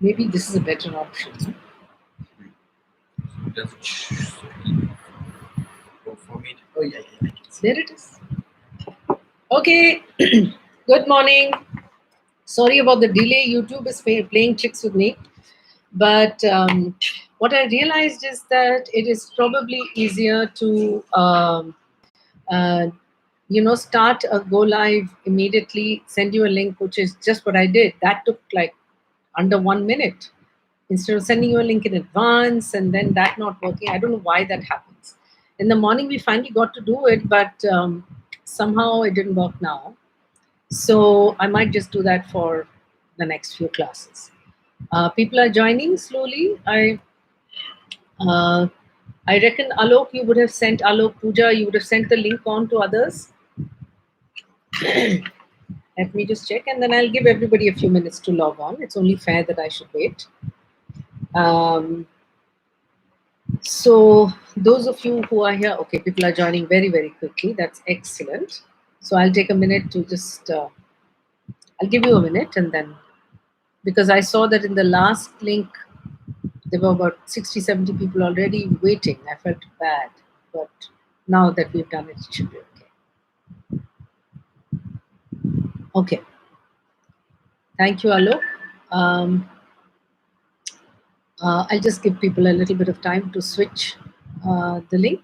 Maybe this is a better option. Does it go for me? Oh yeah, yeah. There it is. Okay. Good morning. Sorry about the delay. YouTube is playing tricks with me. But what I realized is that it is probably easier to, uh, start a go live immediately, send you a link, which is just what I did. That took like under 1 minute instead of sending you a link in advance and then that not working. I don't know why that happens. In the morning, we finally got to do it, but somehow it didn't work now. So I might just do that for the next few classes. People are joining slowly. Uh, I reckon Alok, you would have sent Alok Puja, you would have sent the link on to others. Let me just check, and then I'll give everybody a few minutes to log on. It's only fair that I should wait. Um, so those of you who are here, okay, people are joining very, very quickly. That's excellent. So I'll take a minute to just, I'll give you a minute, and then because I saw that in the last link there were about 60, 70 people already waiting. I felt bad, but now that we've done it, it should be okay. Okay. Thank you, Alok. Um, I'll just give people a little bit of time to switch the link.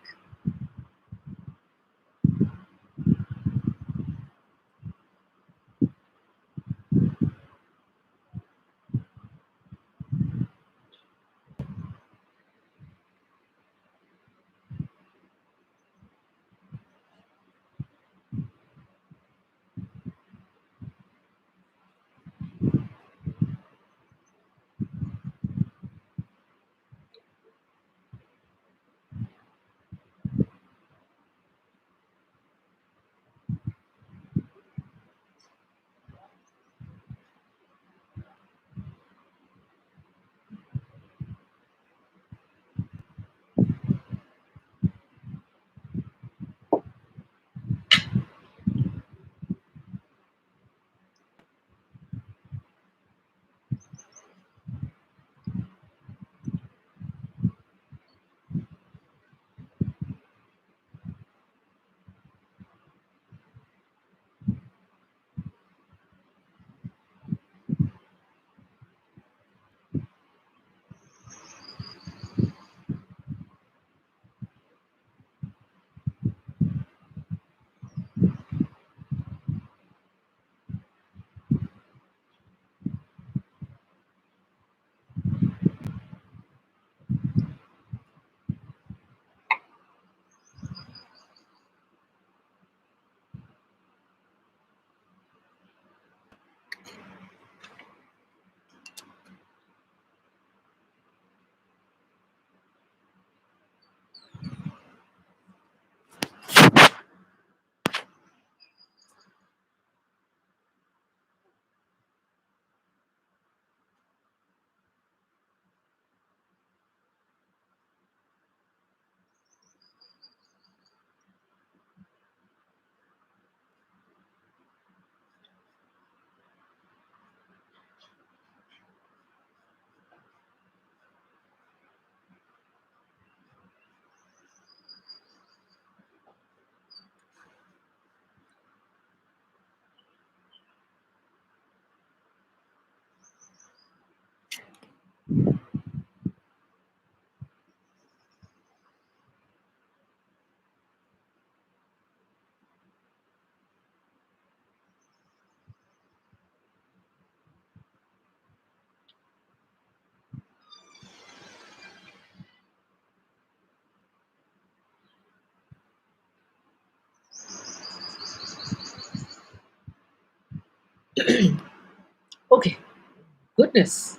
Okay. Goodness.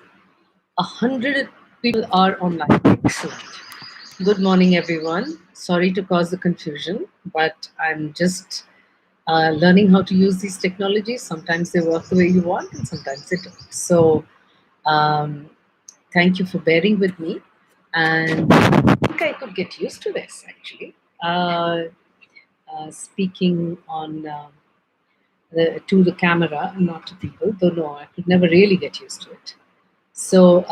100 people are online. Excellent. Good morning, everyone. Sorry to cause the confusion, but I'm just learning how to use these technologies. Sometimes they work the way you want, and sometimes they don't. So, um, thank you for bearing with me. And I think I could get used to this actually. Speaking on to the camera, not to people, though no, I could never really get used to it. So,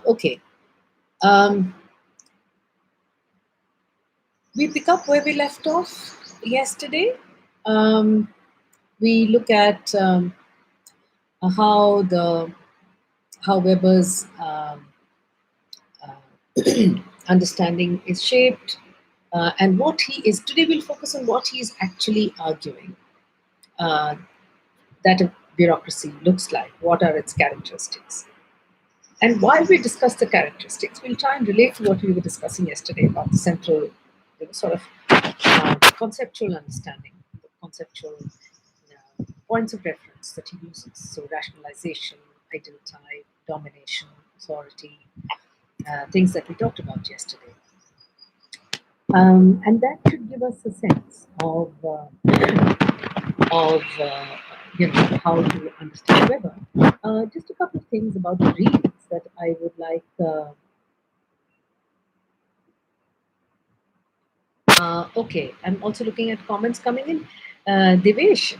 okay. Um, we pick up where we left off yesterday. Um, we look at how the how Weber's understanding is shaped, and what he is. Today, we'll focus on what he is actually arguing uh, that a bureaucracy looks like. What are its characteristics? And while we discuss the characteristics, we'll try and relate to what we were discussing yesterday about the central, sort of conceptual understanding, the conceptual points of reference that he uses. So, rationalization, ideal type, domination, authority, things that we talked about yesterday. And that should give us a sense of how to understand Weber. Just a couple of things about the readings that I would like. Okay, I'm also looking at comments coming in. Devesh,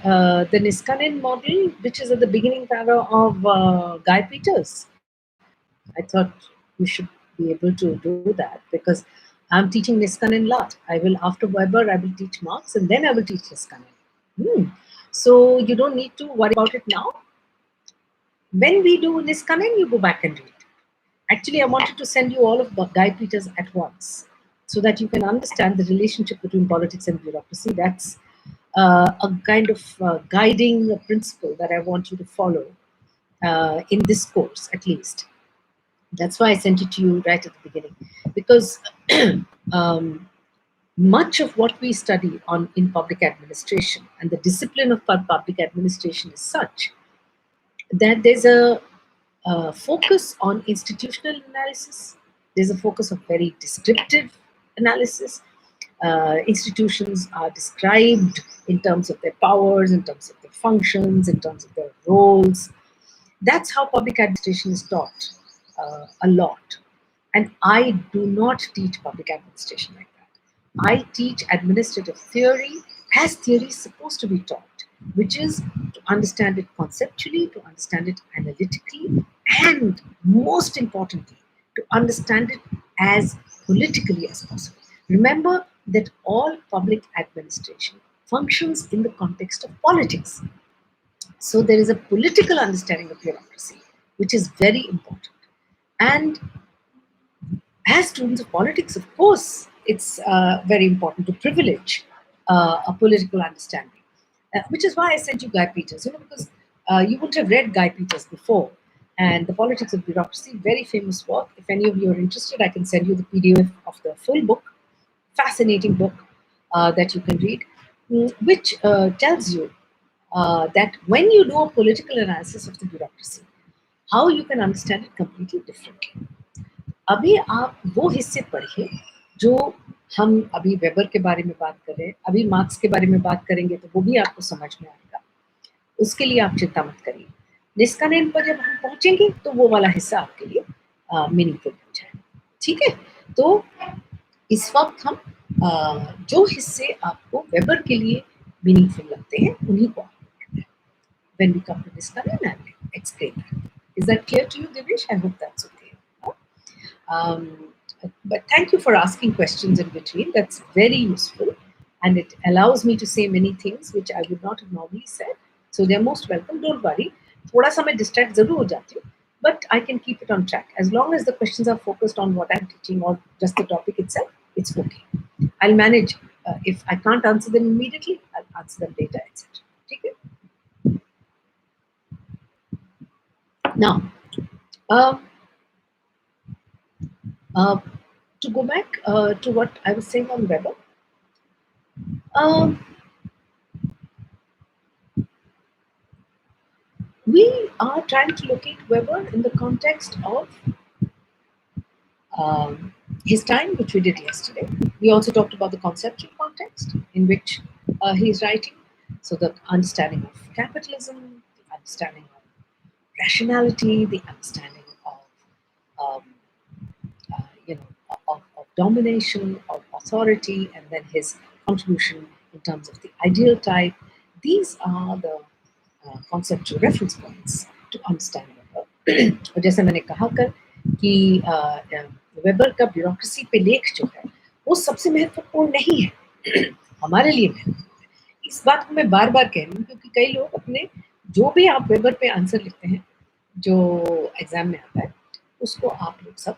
the Niskanen model, which is at the beginning para of Guy Peters, I thought you should be able to do that because I'm teaching Niskanen last. I will, after Weber, I will teach Marx and then I will teach Niskanen. Hmm. So you don't need to worry about it now. When we do Niskanen, you go back and read. Actually, I wanted to send you all of Guy Peters at once so that you can understand the relationship between politics and bureaucracy. That's a kind of guiding principle that I want you to follow in this course, at least. That's why I sent it to you right at the beginning, because um, much of what we study on in public administration and the discipline of public administration is such that there's a focus on institutional analysis. There's a focus of very descriptive analysis. Institutions are described in terms of their powers, in terms of their functions, in terms of their roles. That's how public administration is taught a lot. And I do not teach public administration like that. I teach administrative theory as theory is supposed to be taught, which is to understand it conceptually, to understand it analytically, and most importantly, to understand it as politically as possible. Remember that all public administration functions in the context of politics. So there is a political understanding of bureaucracy, which is very important. And as students of politics, of course, it's very important to privilege a political understanding, which is why I sent you Guy Peters, because you wouldn't have read Guy Peters before. And The Politics of Bureaucracy, very famous work. If any of you are interested, I can send you the PDF of the full book, fascinating book that you can read, which tells you that when you do a political analysis of the bureaucracy, how you can understand it completely differently. अभी आप वो हिस्से पढ़िए जो हम अभी weber के बारे में बात कर रहे हैं, अभी मार्क्स के बारे में बात करेंगे तो वो भी आपको समझ में आएगा, उसके लिए आप चिंता मत करिए। निष्कानन पर जब हम पहुंचेंगे तो वो वाला हिस्सा आपके लिए मीनिंगफुल हो जाएगा, ठीक है। तो इस वक्त हम जो हिस्से आपको वेबर के लिए मीनिंगफुल लगते हैं उन्हीं को when we come to Niskanen, I will explain that. Is that clear to you, Divesh? I hope that's okay. Um, but thank you for asking questions in between. That's very useful. And it allows me to say many things which I would not have normally said. So they're most welcome. Don't worry. थोड़ा सा मैं distract जरूर हो जाती हूँ, but I can keep it on track. As long as the questions are focused on what I'm teaching or just the topic itself, it's okay. I'll manage. If I can't answer them immediately, I'll answer them later, etc. Okay? Now, uh, uh, to go back to what I was saying on Weber, um, we are trying to locate Weber in the context of his time, which we did yesterday. We also talked about the conceptual context in which he's writing. So the understanding of capitalism, the understanding of rationality, the understanding of um, of domination, of authority, and then his contribution in terms of the ideal type. These are the conceptual reference points to understand Weber. और जैसे मैंने कहा कल कि weber का bureaucracy पे लेख जो है वो सबसे महत्वपूर्ण नहीं है, हमारे लिए महत्वपूर्ण है। इस बात को मैं बार बार कह रही हूँ क्योंकि कई लोग अपने जो भी आप वेबर पे आंसर लिखते हैं जो एग्जाम में आता है उसको आप लोग सब